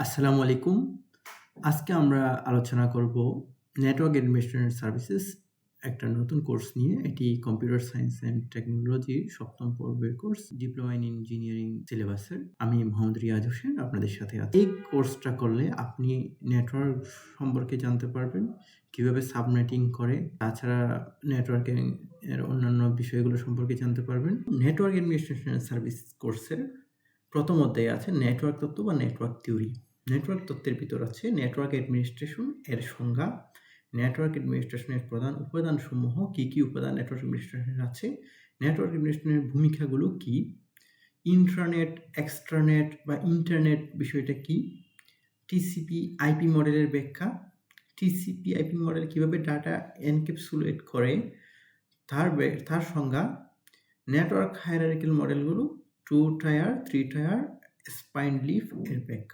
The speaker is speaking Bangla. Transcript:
আসসালামু আলাইকুম। আজকে আমরা আলোচনা করব নেটওয়ার্ক অ্যাডমিনিস্ট্রেশন সার্ভিসেস একটা নতুন কোর্স নিয়ে। এটি কম্পিউটার সায়েন্স অ্যান্ড টেকনোলজির ৭ম পর্বের কোর্স, ডিপ্লোমা ইন ইঞ্জিনিয়ারিং সিলেবাসের। আমি মোহাম্মদ রিয়াজ হোসেন আপনাদের সাথে আছি। এই কোর্সটা করলে আপনি নেটওয়ার্ক সম্পর্কে জানতে পারবেন, কিভাবে সাবনেটিং করে, তাছাড়া নেটওয়ার্কিং এর অন্যান্য বিষয়গুলো সম্পর্কে জানতে পারবেন। নেটওয়ার্ক অ্যাডমিনিস্ট্রেশন সার্ভিস কোর্সের প্রথম অধ্যায়ে আছে নেটওয়ার্ক তত্ত্ব বা নেটওয়ার্ক থিওরি। নেটওয়ার্ক তত্ত্বের ভিতর আছে নেটওয়ার্ক অ্যাডমিনিস্ট্রেশন এর সংজ্ঞা, নেটওয়ার্ক অ্যাডমিনিস্ট্রেশনের প্রধান উপাদানসমূহ, কি উপাদান নেটওয়ার্ক অ্যাডমিনিস্ট্রেশনের আছে, নেটওয়ার্ক অ্যাডমিনিস্ট্রেশনের ভূমিকাগুলো কি, ইন্ট্রানেট, এক্সট্রানেট বা ইন্টারনেট বিষয়টা কি, টিসিপি আইপি মডেলের ব্যাখ্যা, টিসিপি আইপি মডেল কিভাবে ডাটা এনক্যাপসুলেট করে তার সংজ্ঞা, নেটওয়ার্ক হায়ারার্কিক্যাল মডেলগুলো, 2 টায়ার, 3 টায়ার, স্পাইন লিফ এর ব্যাখ্যা।